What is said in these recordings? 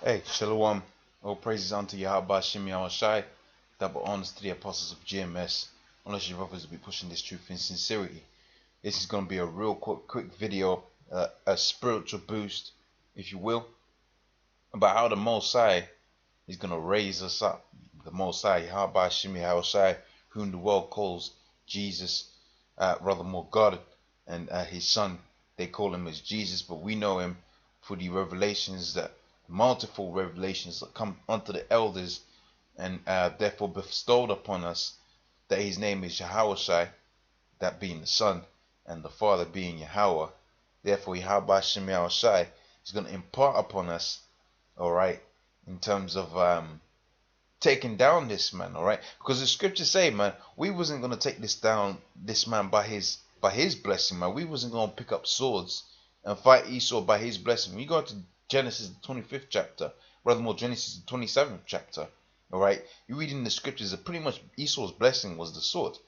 Hey, Shalom. All praises unto Yahweh Shem Shai. Double honors to the apostles of GMS. Unless your brothers will be pushing this truth in sincerity. This is going to be a real quick video, a spiritual boost, if you will, about how the Most High is going to raise us up. The Most High, Yahweh Shem Shai, whom the world calls Jesus, rather more God, and his son. They call him as Jesus, but we know him for the revelations that multiple revelations that come unto the elders and therefore bestowed upon us, that his name is Yahushai, that being the Son, and the Father being Yahweh. Therefore Yahweh Shem Yahushai is going to impart upon us, alright, in terms of taking down this man, alright, because the scriptures say, man, we wasn't going to take this man by his blessing, man. We wasn't going to pick up swords and fight Esau by his blessing. When you go to Genesis the 25th chapter, rather more Genesis the 27th chapter, alright, you read in the scriptures that pretty much Esau's blessing was the sword,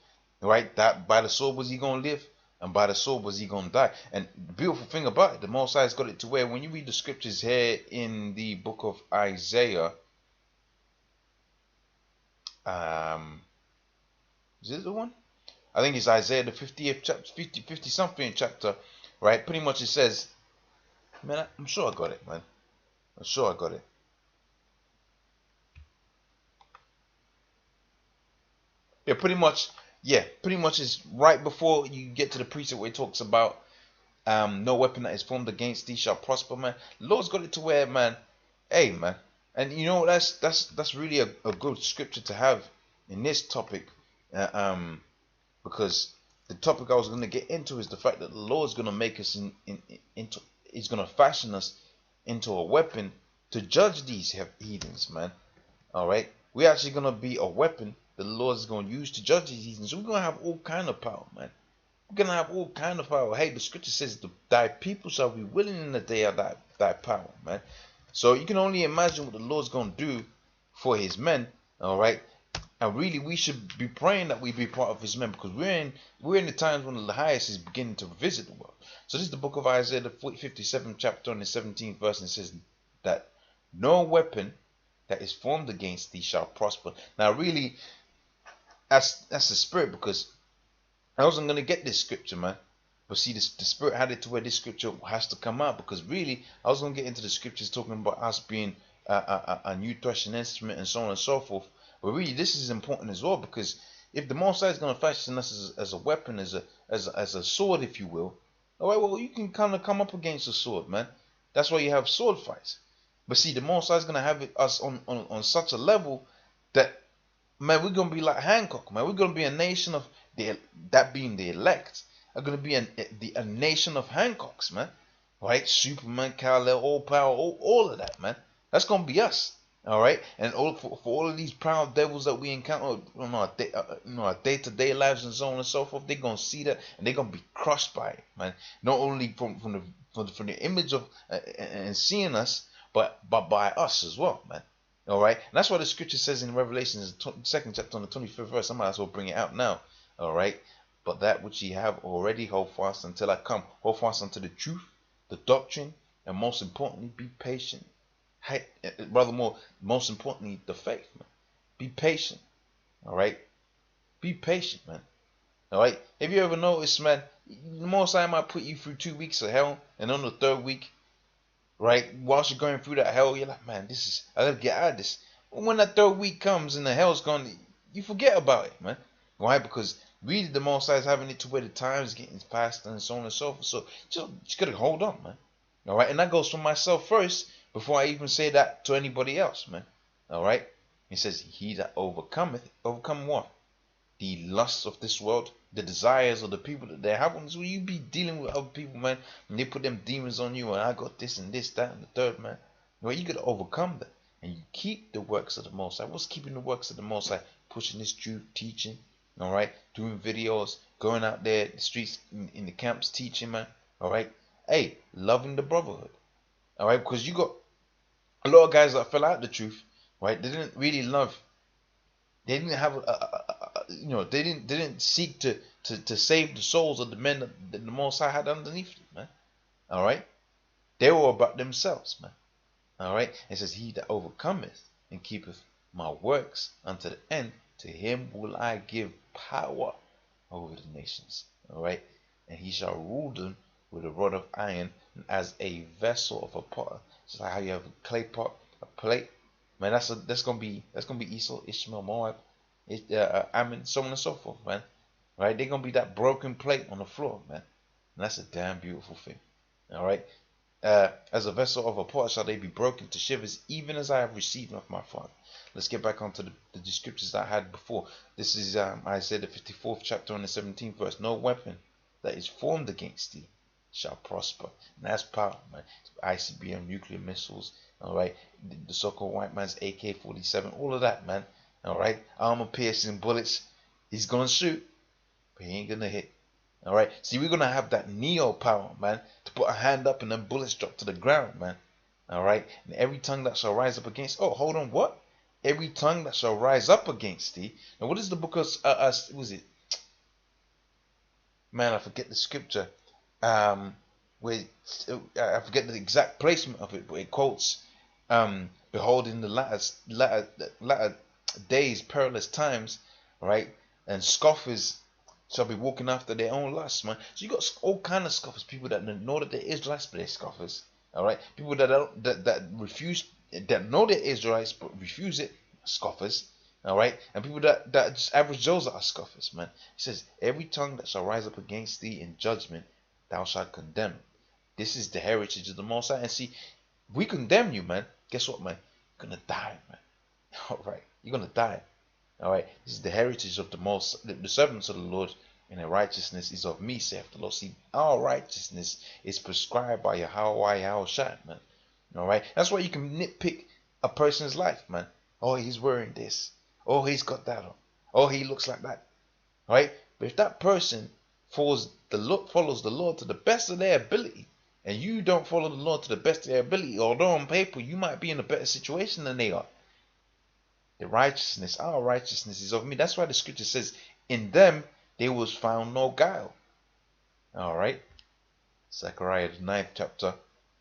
alright, that by the sword was he going to live, and by the sword was he going to die. And the beautiful thing about it, the Most High has got it to where when you read the scriptures here in the book of Isaiah, is it the one? I think it's Isaiah the 50th chapter, 50 something chapter, right? Pretty much it says, man, I'm sure I got it, man. I'm sure I got it. Yeah, pretty much. Yeah, pretty much is right before you get to the precept where it talks about no weapon that is formed against thee shall prosper, man. The Lord's got it to where, man, hey, man, and you know that's really a good scripture to have in this topic, because the topic I was going to get into is the fact that the Lord's going to make us into, he's going to fashion us into a weapon to judge these heathens, man. All right, we're actually going to be a weapon that the Lord is going to use to judge these heathens. So we're going to have all kind of power, man. We're going to have all kind of power. Hey, the scripture says thy people shall be willing in the day of thy power, man. So you can only imagine what the Lord's going to do for his men, all right? And really, we should be praying that we be part of his men, because we're in the times when the highest is beginning to visit the world. So this is the book of Isaiah, the 57th chapter and the 17th verse, and it says that no weapon that is formed against thee shall prosper. Now, really, that's the spirit, because I wasn't gonna get this scripture, man. But see, the spirit had it to where this scripture has to come out, because really, I was gonna get into the scriptures talking about us being a new threshing instrument and so on and so forth. But really, this is important as well, because if the Most High is going to fashion us as a weapon, as a sword, if you will, all right, well, you can kind of come up against a sword, man. That's why you have sword fights. But see, the Most High is going to have us on such a level that, man, we're going to be like Hancock, man. We're going to be a nation of that being the elect, are going to be a nation of Hancocks, man. Right? Superman, Kal-El, all power, all of that, man. That's going to be us. All right, and for all of these proud devils that we encounter on our day-to-day lives and so on and so forth, they're gonna see that and they're gonna be crushed by it, man. Not only from the image of and seeing us, but by us as well, man. All right, and that's why the scripture says in Revelation, the 2nd chapter on the 25th verse. I might as well bring it out now. All right, but that which ye have already, hold fast until I come. Hold fast unto the truth, the doctrine, and most importantly, be patient. Hey, brother, most importantly, the faith, man. Be patient, all right? Be patient, man, all right? Have you ever noticed, man, the Most High might put you through 2 weeks of hell, and on the 3rd week, right, whilst you're going through that hell, you're like, man, I gotta get out of this. But when that 3rd week comes and the hell's gone, you forget about it, man. Why? Because really the Most High is having it to where the time is getting faster and so on and so forth. So just gotta hold on, man. All right, and that goes for myself first, before I even say that to anybody else, man. All right. He says, he that overcometh, overcome what? The lusts of this world, the desires of the people that they have. So you be dealing with other people, man, and they put them demons on you, and I got this and this, that, and the third, man. Well, you gotta overcome that, and you keep the works of the Most High. What's keeping the works of the Most High? Pushing this truth, teaching, all right, doing videos, going out there, the streets, in the camps, teaching, man. All right. Hey, loving the brotherhood. All right, because you got a lot of guys that fell out the truth, right? They didn't really love. They didn't have, they didn't seek to save the souls of the men that the Most High had underneath them, man. All right, they were about themselves, man. All right. It says, he that overcometh and keepeth my works unto the end, to him will I give power over the nations. All right. And he shall rule them with a rod of iron, and as a vessel of a potter. Just like how you have a clay pot, a plate. Man, that's gonna be Esau, Ishmael, Moab, Ammon, so on and so forth, man. Right? They're gonna be that broken plate on the floor, man. And that's a damn beautiful thing. All right. As a vessel of a pot shall they be broken to shivers, even as I have received of my Father. Let's get back onto the scriptures that I had before. This is Isaiah the 54th chapter and the 17th verse. No weapon that is formed against thee shall prosper. And that's power, man. ICBM, nuclear missiles, all right. The so-called white man's AK-47, all of that, man. All right. Armor piercing bullets. He's gonna shoot, but he ain't gonna hit. All right. See, we're gonna have that Neo power, man, to put a hand up and then bullets drop to the ground, man. All right. And every tongue that shall rise up against. Oh, hold on. What? Every tongue that shall rise up against thee. Now, what is the book of? Was it? Man, I forget the scripture. Where I forget the exact placement of it, but it quotes, "Behold, in the latter days, perilous times, right? And scoffers shall be walking after their own lusts, man." So you got all kind of scoffers, people that know that they're Israelites, but they're scoffers. All right, people that don't, that refuse, that know they're Israelites but refuse it, scoffers. All right, and people that just average Joes that are scoffers, man. He says, "Every tongue that shall rise up against thee in judgment, thou shalt condemn." This is the heritage of the Most High. And see, we condemn you, man. Guess what, man? You're gonna die, man. All right, you're gonna die. All right, this is the heritage of the servants of the Lord, and their righteousness is of me, saith the Lord. See, our righteousness is prescribed by Yahweh Yahushua, man. All right, that's why you can nitpick a person's life, man. Oh, he's wearing this. Oh, he's got that on. Oh, he looks like that. All right, but if that person follows the Lord to the best of their ability, and you don't follow the Lord to the best of their ability, although on paper you might be in a better situation than they are, the righteousness, our righteousness is of me. That's why the scripture says, in them there was found no guile. All right. Zechariah the 9th chapter,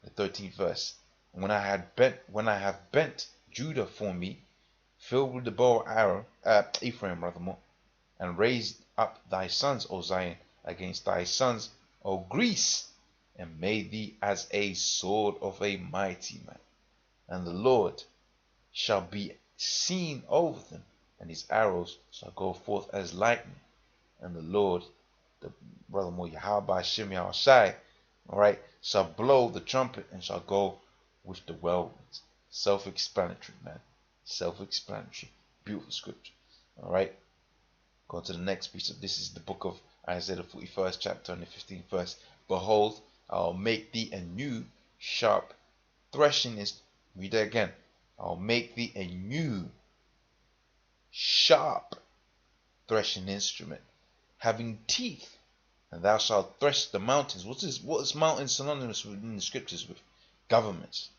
the 13th verse. When I have bent Judah for me, filled with the bow of arrow, Ephraim rather more, and raised up thy sons, O Zion, against thy sons, O Greece, and made thee as a sword of a mighty man. And the Lord shall be seen over them, and his arrows shall go forth as lightning. And the Lord, the brother more Yahweh Shem Yahushai, all right, shall blow the trumpet and shall go with the whirlwinds. Self-explanatory, man. Self-explanatory. Beautiful scripture. All right. Go to the next piece of this is the book of Isaiah, the 41st chapter and the 15th verse. Behold, I'll make thee a new sharp threshing instrument. Read that again. I'll make thee a new sharp threshing instrument, having teeth, and thou shalt thresh the mountains. What is mountains synonymous with in the scriptures with? Governments.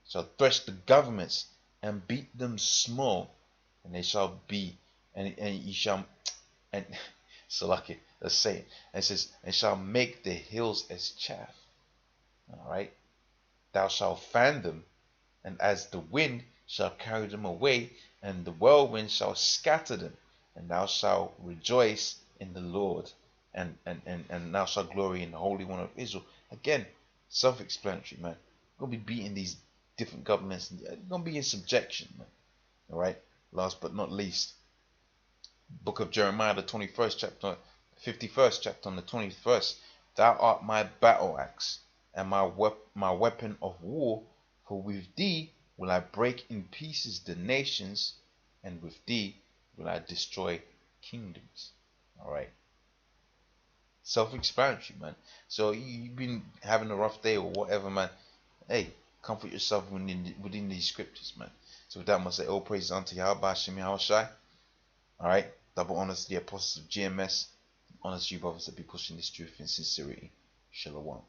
Shall thresh the governments and beat them small, and they shall be, and ye shall, and so like it, let's say it. And it says, and shall make the hills as chaff. All right. Thou shalt fan them, and as the wind shall carry them away, and the whirlwind shall scatter them, and thou shalt rejoice in the Lord, and thou shalt glory in the Holy One of Israel. Again, self-explanatory, man. You're gonna be beating these different governments, you're gonna be in subjection, man. All right. Last but not least, book of Jeremiah, the 21st chapter, 51st chapter, and the 20th verse. Thou art my battle axe and my weapon of war, for with thee will I break in pieces the nations, and with thee will I destroy kingdoms. All right. Self-explanatory, man. So you've been having a rough day or whatever, man. Hey, comfort yourself within these scriptures, man. So with that, I'm going to say, all praises unto Yahweh Shem Yahushai. All right. Double honors to the apostles of GMS. Honors to you brothers that be pushing this truth in sincerity. Shalom.